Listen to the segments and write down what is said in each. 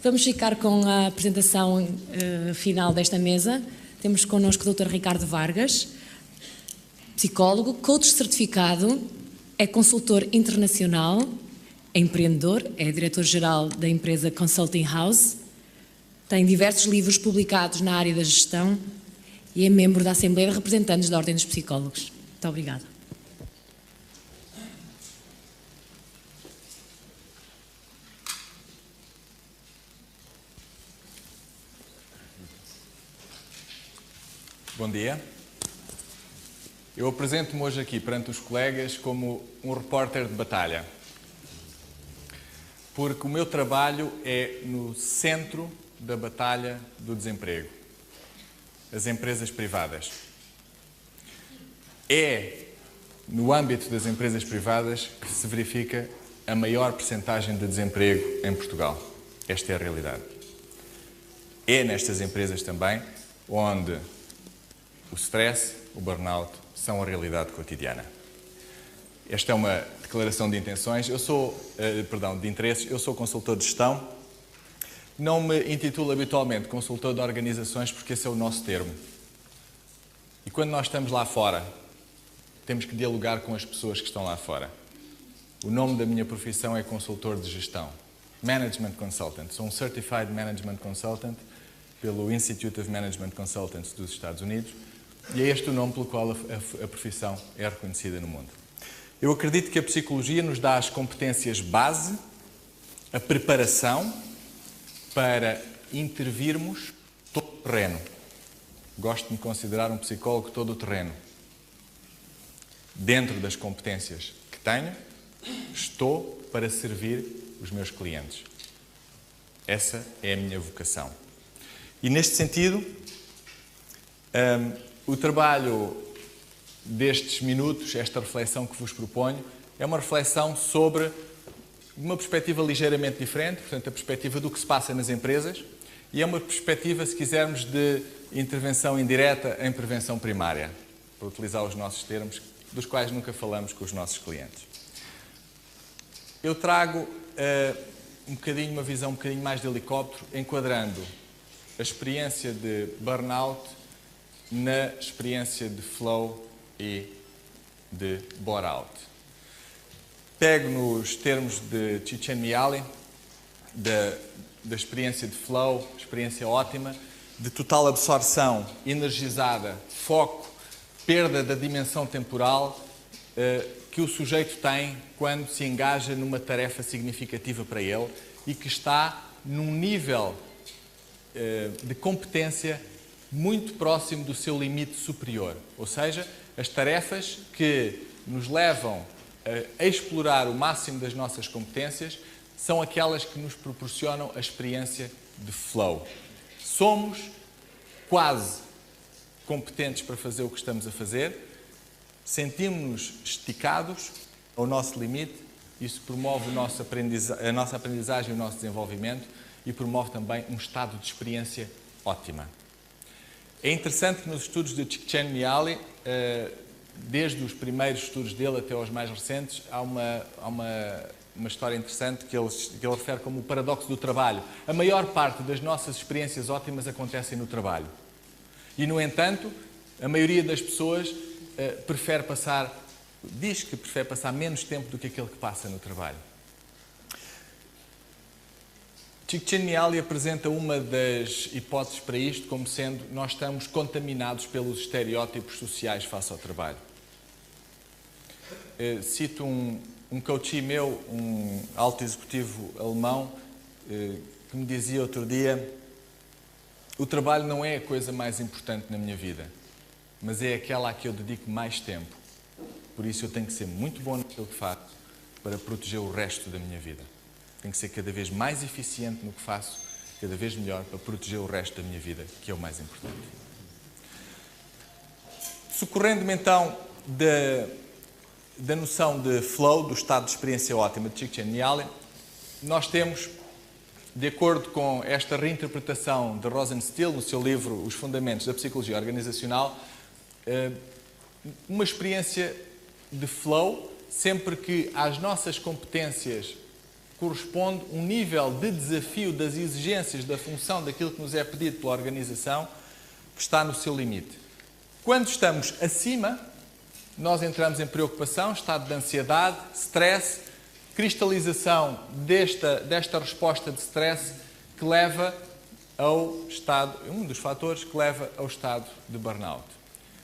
Vamos ficar com a apresentação final desta mesa. Temos connosco o Dr. Ricardo Vargas, psicólogo, coach certificado, é consultor internacional, é empreendedor, é diretor-geral da empresa Consulting House, tem diversos livros publicados na área da gestão e é membro da Assembleia de Representantes da Ordem dos Psicólogos. Muito obrigada. Bom dia. Eu apresento-me hoje aqui perante os colegas como um repórter de batalha, porque o meu trabalho é no centro da batalha do desemprego, as empresas privadas. É no âmbito das empresas privadas que se verifica a maior percentagem de desemprego em Portugal. Esta é a realidade. É nestas empresas também onde o stress, o burnout, são a realidade cotidiana. Esta é uma declaração de intenções. De interesses. Eu sou consultor de gestão. Não me intitulo habitualmente consultor de organizações porque esse é o nosso termo. E quando nós estamos lá fora, temos que dialogar com as pessoas que estão lá fora. O nome da minha profissão é consultor de gestão. Management Consultant. Sou um Certified Management Consultant pelo Institute of Management Consultants dos Estados Unidos. E é este o nome pelo qual a profissão é reconhecida no mundo. Eu acredito que a psicologia nos dá as competências base, a preparação para intervirmos todo o terreno. Gosto de me considerar um psicólogo todo o terreno. Dentro das competências que tenho, estou para servir os meus clientes. Essa é a minha vocação. E neste sentido, o trabalho destes minutos, esta reflexão que vos proponho, é uma reflexão sobre uma perspectiva ligeiramente diferente, portanto, a perspectiva do que se passa nas empresas, e é uma perspectiva, se quisermos, de intervenção indireta em prevenção primária, para utilizar os nossos termos, dos quais nunca falamos com os nossos clientes. Eu trago uma visão um bocadinho mais de helicóptero, enquadrando a experiência de burnout na experiência de flow e de bore-out. Pego nos termos de Csikszentmihalyi, da experiência de flow, experiência ótima, de total absorção, energizada, foco, perda da dimensão temporal que o sujeito tem quando se engaja numa tarefa significativa para ele e que está num nível de competência muito próximo do seu limite superior. Ou seja, as tarefas que nos levam a explorar o máximo das nossas competências são aquelas que nos proporcionam a experiência de flow. Somos quase competentes para fazer o que estamos a fazer, sentimos-nos esticados ao nosso limite, isso promove a nossa aprendizagem e o nosso desenvolvimento e promove também um estado de experiência ótima. É interessante que nos estudos de Csikszentmihalyi, desde os primeiros estudos dele até aos mais recentes, há uma história interessante que ele refere como o paradoxo do trabalho. A maior parte das nossas experiências ótimas acontecem no trabalho. E, no entanto, a maioria das pessoas diz que prefere passar menos tempo do que aquele que passa no trabalho. Csikszentmihalyi apresenta uma das hipóteses para isto como sendo nós estamos contaminados pelos estereótipos sociais face ao trabalho. Cito um coach meu, um alto executivo alemão, que me dizia outro dia: o trabalho não é a coisa mais importante na minha vida, mas é aquela a que eu dedico mais tempo. Por isso eu tenho que ser muito bom naquilo que faço para proteger o resto da minha vida. Tenho que ser cada vez mais eficiente no que faço, cada vez melhor, para proteger o resto da minha vida, que é o mais importante. Socorrendo-me então da noção de flow, do estado de experiência ótima de Csikszentmihalyi, nós temos, de acordo com esta reinterpretação de Rosenstiel, no seu livro Os Fundamentos da Psicologia Organizacional, uma experiência de flow sempre que às nossas competências corresponde um nível de desafio das exigências da função, daquilo que nos é pedido pela organização, que está no seu limite. Quando estamos acima, nós entramos em preocupação, estado de ansiedade, stress, cristalização desta resposta de stress que leva ao estado, um dos fatores que leva ao estado de burnout.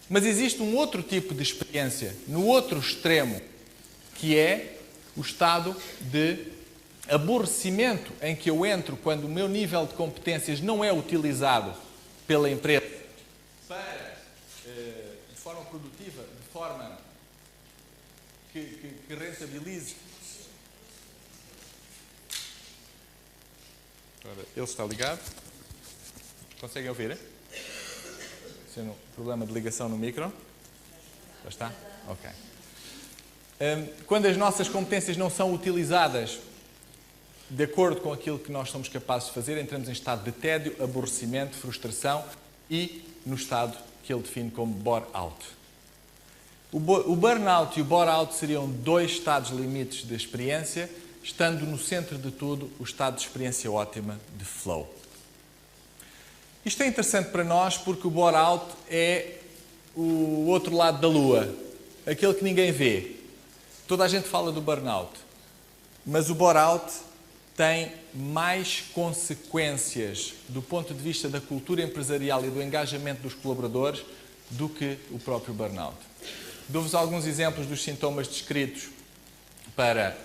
Mas existe um outro tipo de experiência, no outro extremo, que é o estado de aborrecimento em que eu entro quando o meu nível de competências não é utilizado pela empresa para, de forma produtiva, de forma que rentabilize. Agora, ele está ligado. Conseguem ouvir? Sendo problema de ligação no micro. Já está? Ok. Quando as nossas competências não são utilizadas de acordo com aquilo que nós somos capazes de fazer, entramos em estado de tédio, aborrecimento, frustração e no estado que ele define como bore-out. O burnout e o bore-out seriam dois estados limites de experiência, estando no centro de tudo o estado de experiência ótima de flow. Isto é interessante para nós porque o bore-out é o outro lado da lua, aquele que ninguém vê. Toda a gente fala do burnout, mas o bore-out tem mais consequências do ponto de vista da cultura empresarial e do engajamento dos colaboradores do que o próprio burnout. Dou-vos alguns exemplos dos sintomas descritos para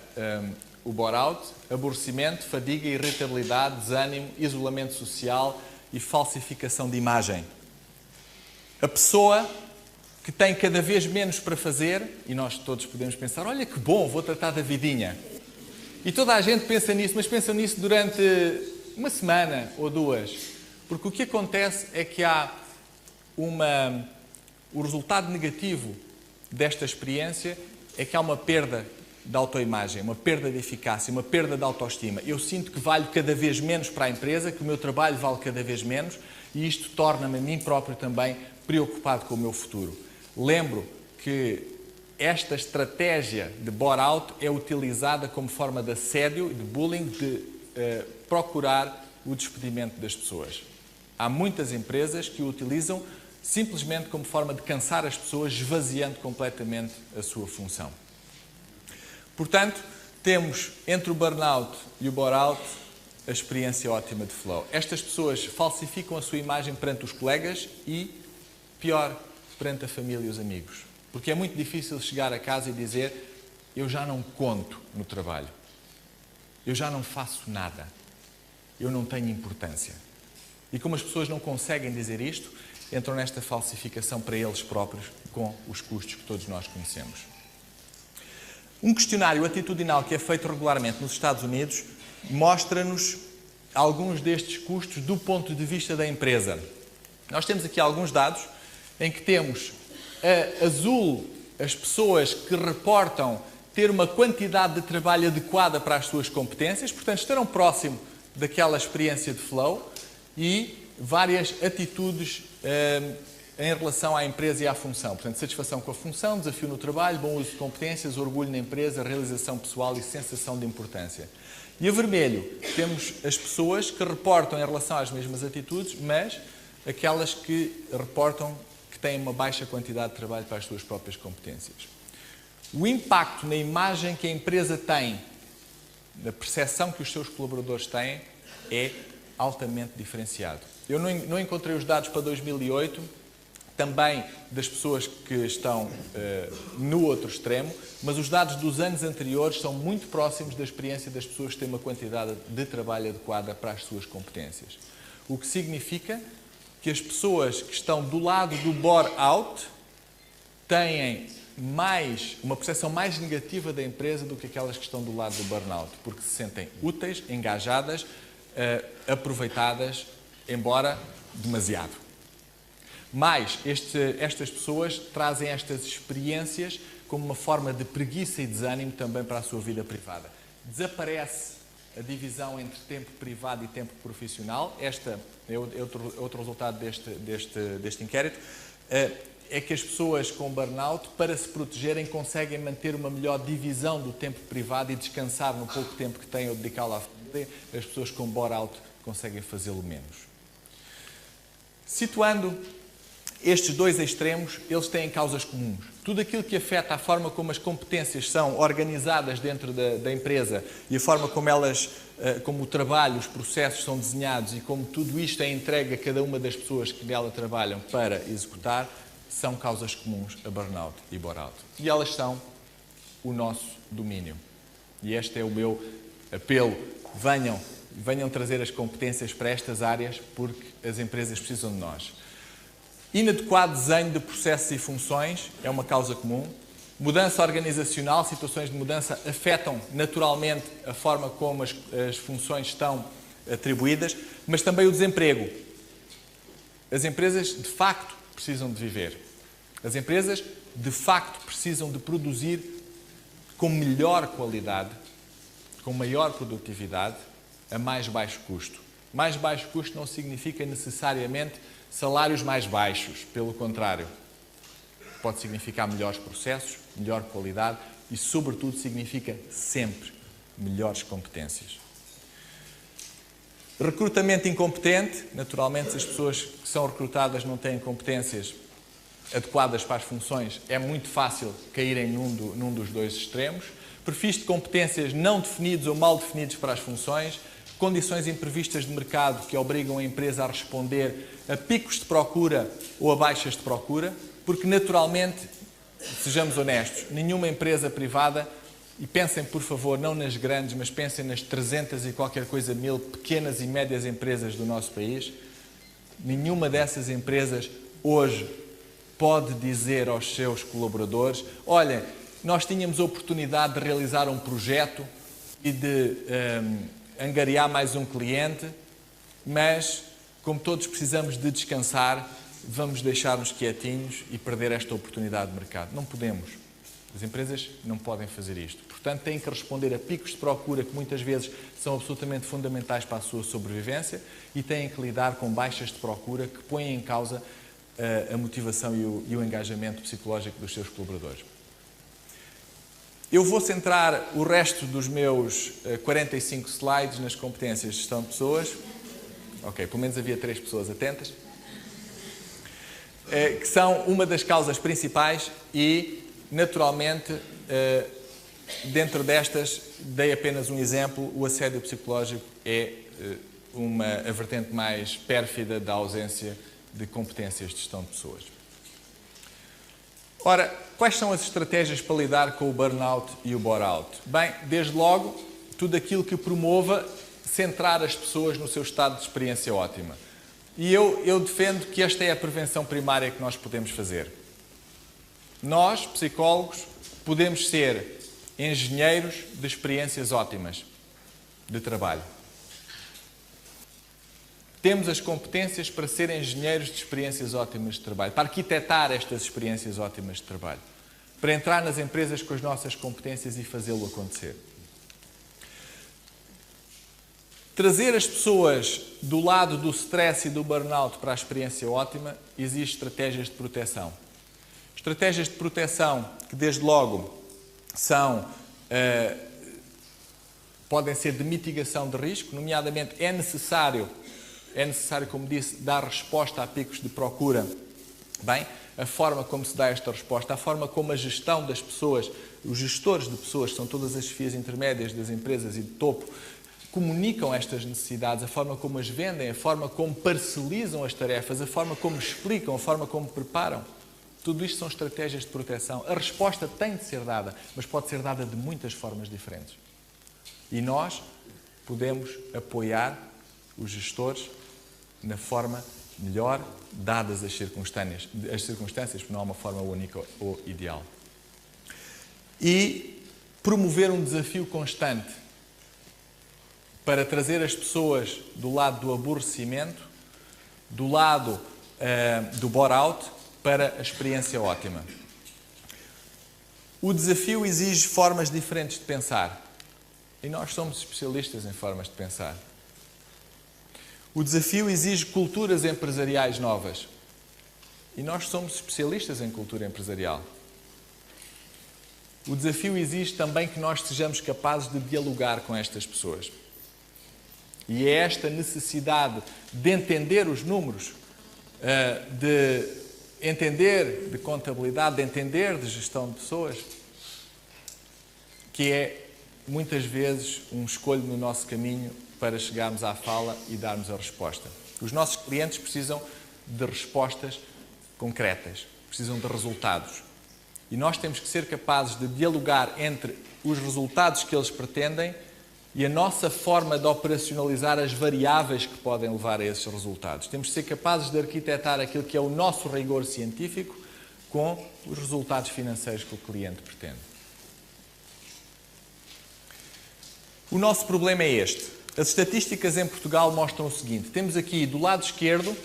o bore-out: aborrecimento, fadiga, irritabilidade, desânimo, isolamento social e falsificação de imagem. A pessoa que tem cada vez menos para fazer, e nós todos podemos pensar, olha que bom, vou tratar da vidinha. E toda a gente pensa nisso, mas pensa nisso durante uma semana ou duas. Porque o que acontece é que há o resultado negativo desta experiência é que há uma perda de autoimagem, uma perda de eficácia, uma perda de autoestima. Eu sinto que valho cada vez menos para a empresa, que o meu trabalho vale cada vez menos e isto torna-me a mim próprio também preocupado com o meu futuro. Lembro que esta estratégia de bore-out é utilizada como forma de assédio, de bullying, de procurar o despedimento das pessoas. Há muitas empresas que o utilizam simplesmente como forma de cansar as pessoas, esvaziando completamente a sua função. Portanto, temos entre o burnout e o bore-out a experiência ótima de flow. Estas pessoas falsificam a sua imagem perante os colegas e, pior, perante a família e os amigos. Porque é muito difícil chegar a casa e dizer: eu já não conto no trabalho, eu já não faço nada, eu não tenho importância. E como as pessoas não conseguem dizer isto, entram nesta falsificação para eles próprios, com os custos que todos nós conhecemos. Um questionário atitudinal que é feito regularmente nos Estados Unidos mostra-nos alguns destes custos do ponto de vista da empresa. Nós temos aqui alguns dados em que temos a azul as pessoas que reportam ter uma quantidade de trabalho adequada para as suas competências, portanto estarão próximo daquela experiência de flow, e várias atitudes em relação à empresa e à função. Portanto, satisfação com a função, desafio no trabalho, bom uso de competências, orgulho na empresa, realização pessoal e sensação de importância. E a vermelho, temos as pessoas que reportam em relação às mesmas atitudes, mas aquelas que reportam que têm uma baixa quantidade de trabalho para as suas próprias competências. O impacto na imagem que a empresa tem, na percepção que os seus colaboradores têm, é altamente diferenciado. Eu não encontrei os dados para 2008, também das pessoas que estão no outro extremo, mas os dados dos anos anteriores são muito próximos da experiência das pessoas que têm uma quantidade de trabalho adequada para as suas competências. O que significa que as pessoas que estão do lado do bore-out têm uma percepção mais negativa da empresa do que aquelas que estão do lado do burnout, porque se sentem úteis, engajadas, aproveitadas, embora demasiado. Mas estas pessoas trazem estas experiências como uma forma de preguiça e desânimo também para a sua vida privada. Desaparece a divisão entre tempo privado e tempo profissional. Esta é outro resultado deste inquérito. é que as pessoas com burnout, para se protegerem, conseguem manter uma melhor divisão do tempo privado e descansar no pouco tempo que têm ou dedicá-lo à família. As pessoas com burnout conseguem fazê-lo menos. Situando estes dois extremos, eles têm causas comuns. Tudo aquilo que afeta a forma como as competências são organizadas dentro da empresa e a forma como o trabalho, os processos são desenhados e como tudo isto é entregue a cada uma das pessoas que nela trabalham para executar, são causas comuns a burnout e bore-out. E elas são o nosso domínio. E este é o meu apelo. Venham trazer as competências para estas áreas, porque as empresas precisam de nós. Inadequado desenho de processos e funções é uma causa comum. Mudança organizacional, situações de mudança afetam naturalmente a forma como as funções estão atribuídas, mas também o desemprego. As empresas, de facto, precisam de viver. As empresas, de facto, precisam de produzir com melhor qualidade, com maior produtividade, a mais baixo custo. Mais baixo custo não significa necessariamente salários mais baixos, pelo contrário. Pode significar melhores processos, melhor qualidade e, sobretudo, significa sempre melhores competências. Recrutamento incompetente. Naturalmente, se as pessoas que são recrutadas não têm competências adequadas para as funções, é muito fácil caírem num dos dois extremos. Perfis de competências não definidos ou mal definidos para as funções. Condições imprevistas de mercado que obrigam a empresa a responder a picos de procura ou a baixas de procura, porque naturalmente, sejamos honestos, nenhuma empresa privada, e pensem por favor não nas grandes, mas pensem nas 300 e qualquer coisa mil pequenas e médias empresas do nosso país, nenhuma dessas empresas hoje pode dizer aos seus colaboradores: olhem, nós tínhamos a oportunidade de realizar um projeto e de angariar mais um cliente, mas, como todos precisamos de descansar, vamos deixar-nos quietinhos e perder esta oportunidade de mercado. Não podemos. As empresas não podem fazer isto. Portanto, têm que responder a picos de procura que muitas vezes são absolutamente fundamentais para a sua sobrevivência e têm que lidar com baixas de procura que põem em causa a motivação e o engajamento psicológico dos seus colaboradores. Eu vou centrar o resto dos meus 45 slides nas competências de gestão de pessoas. Ok, pelo menos havia 3 pessoas atentas. Que são uma das causas principais e, naturalmente, dentro destas, dei apenas um exemplo, o assédio psicológico é a vertente mais pérfida da ausência de competências de gestão de pessoas. Ora, quais são as estratégias para lidar com o burnout e o bore-out? Bem, desde logo, tudo aquilo que promova centrar as pessoas no seu estado de experiência ótima. E eu defendo que esta é a prevenção primária que nós podemos fazer. Nós, psicólogos, podemos ser engenheiros de experiências ótimas de trabalho. Temos as competências para ser engenheiros de experiências ótimas de trabalho, para arquitetar estas experiências ótimas de trabalho, para entrar nas empresas com as nossas competências e fazê-lo acontecer. Trazer as pessoas do lado do stress e do burnout para a experiência ótima exige estratégias de proteção. Estratégias de proteção que, desde logo, podem ser de mitigação de risco, nomeadamente é necessário, como disse, dar resposta a picos de procura. Bem, a forma como se dá esta resposta, a forma como a gestão das pessoas, os gestores de pessoas, que são todas as chefias intermédias das empresas e de topo, comunicam estas necessidades, a forma como as vendem, a forma como parcelizam as tarefas, a forma como explicam, a forma como preparam. Tudo isto são estratégias de proteção. A resposta tem de ser dada, mas pode ser dada de muitas formas diferentes. E nós podemos apoiar os gestores na forma melhor, dadas as circunstâncias, porque não há uma forma única ou ideal. E promover um desafio constante para trazer as pessoas do lado do aborrecimento, do lado do bore-out, para a experiência ótima. O desafio exige formas diferentes de pensar. E nós somos especialistas em formas de pensar. O desafio exige culturas empresariais novas. E nós somos especialistas em cultura empresarial. O desafio exige também que nós sejamos capazes de dialogar com estas pessoas. E é esta necessidade de entender os números, de entender de contabilidade, de entender de gestão de pessoas, que é, muitas vezes, um escolho no nosso caminho para chegarmos à fala e darmos a resposta. Os nossos clientes precisam de respostas concretas, precisam de resultados. E nós temos que ser capazes de dialogar entre os resultados que eles pretendem e a nossa forma de operacionalizar as variáveis que podem levar a esses resultados. Temos que ser capazes de arquitetar aquilo que é o nosso rigor científico com os resultados financeiros que o cliente pretende. O nosso problema é este. As estatísticas em Portugal mostram o seguinte. Temos aqui, do lado esquerdo,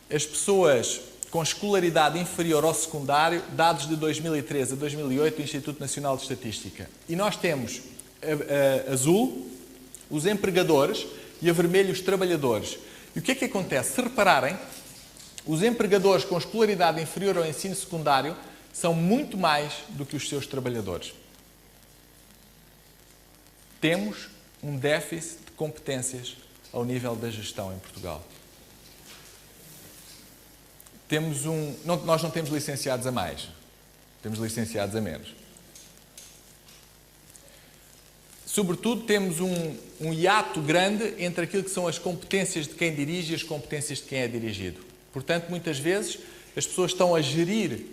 as pessoas com escolaridade inferior ao secundário, dados de 2013 a 2008 do Instituto Nacional de Estatística. E nós temos a azul, os empregadores, e a vermelho, os trabalhadores. E o que é que acontece? Se repararem, os empregadores com escolaridade inferior ao ensino secundário são muito mais do que os seus trabalhadores. Temos um déficit de competências ao nível da gestão em Portugal. Nós não temos licenciados a mais, temos licenciados a menos. Sobretudo, temos um hiato grande entre aquilo que são as competências de quem dirige e as competências de quem é dirigido. Portanto, muitas vezes, as pessoas estão a gerir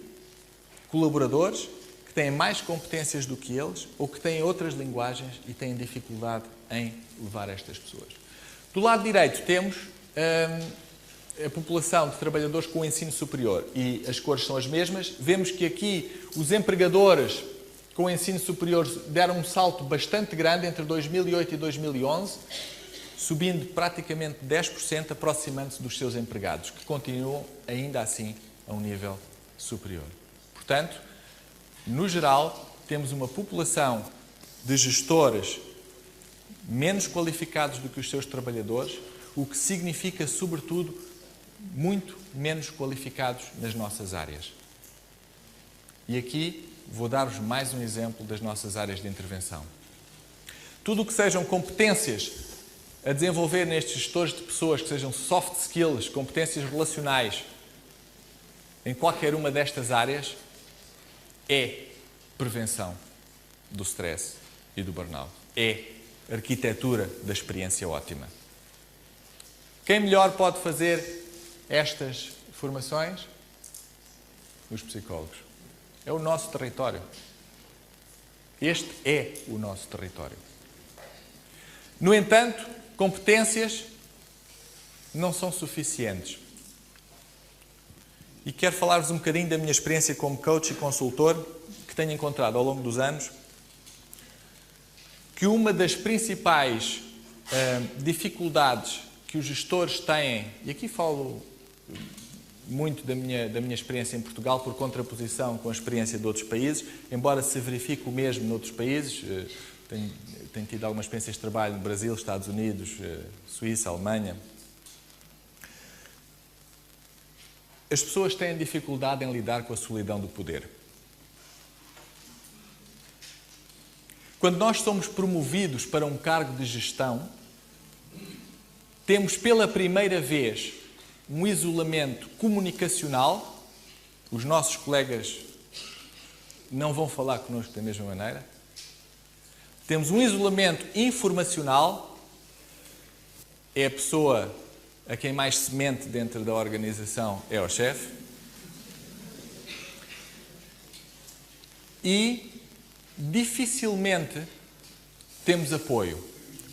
colaboradores que têm mais competências do que eles ou que têm outras linguagens e têm dificuldade em levar estas pessoas. Do lado direito, temos a população de trabalhadores com o ensino superior e as cores são as mesmas. Vemos que aqui os empregadores com o ensino superior deram um salto bastante grande entre 2008 e 2011, subindo praticamente 10%, aproximando-se dos seus empregados, que continuam ainda assim a um nível superior. Portanto, no geral, temos uma população de gestores menos qualificados do que os seus trabalhadores, o que significa, sobretudo, muito menos qualificados nas nossas áreas. E aqui vou dar-vos mais um exemplo das nossas áreas de intervenção. Tudo o que sejam competências a desenvolver nestes gestores de pessoas, que sejam soft skills, competências relacionais, em qualquer uma destas áreas, é prevenção do stress e do burnout. É arquitetura da experiência ótima. Quem melhor pode fazer estas formações? Os psicólogos. É o nosso território. Este é o nosso território. No entanto, competências não são suficientes. E quero falar-vos um bocadinho da minha experiência como coach e consultor, que tenho encontrado ao longo dos anos, que uma das principais dificuldades que os gestores têm, e aqui falo muito da minha experiência em Portugal, por contraposição com a experiência de outros países, embora se verifique o mesmo noutros países. Tenho tido algumas experiências de trabalho no Brasil, Estados Unidos, Suíça, Alemanha. As pessoas têm dificuldade em lidar com a solidão do poder. Quando nós somos promovidos para um cargo de gestão, temos pela primeira vez um isolamento comunicacional. Os nossos colegas não vão falar connosco da mesma maneira. Temos um isolamento informacional. É a pessoa a quem mais se mente dentro da organização, é o chefe. E dificilmente temos apoio.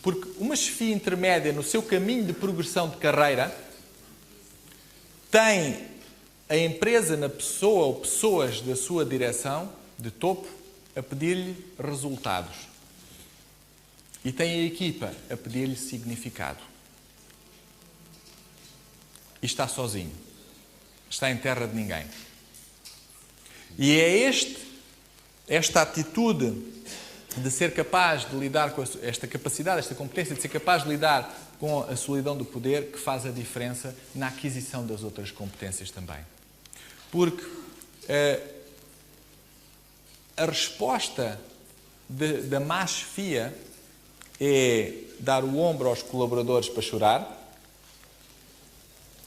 Porque uma chefia intermédia no seu caminho de progressão de carreira tem a empresa na pessoa ou pessoas da sua direção de topo a pedir-lhe resultados. E tem a equipa a pedir-lhe significado. E está sozinho. Está em terra de ninguém. E é esta atitude de ser capaz de lidar com esta capacidade, esta competência de ser capaz de lidar com a solidão do poder que faz a diferença na aquisição das outras competências também. Porque a resposta da má chefia é dar o ombro aos colaboradores para chorar.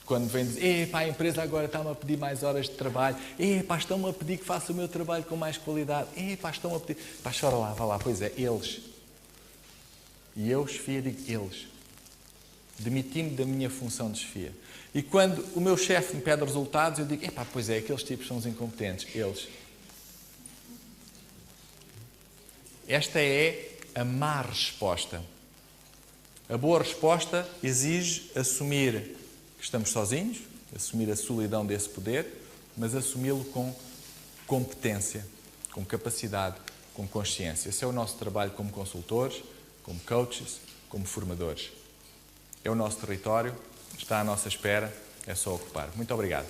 Quando vem dizer, epá, a empresa agora está-me a pedir mais horas de trabalho, epá, estão-me a pedir que faça o meu trabalho com mais qualidade, epá, estão a pedir... Pá, chora lá, vá lá, pois é, eles. E eu, chefia, digo eles. Demiti-me da minha função de chefia. E quando o meu chefe me pede resultados, eu digo, epá, pois é, aqueles tipos são os incompetentes, eles. Esta é a má resposta. A boa resposta exige assumir que estamos sozinhos, assumir a solidão desse poder, mas assumi-lo com competência, com capacidade, com consciência. Esse é o nosso trabalho como consultores, como coaches, como formadores. É o nosso território, está à nossa espera, é só ocupar. Muito obrigado.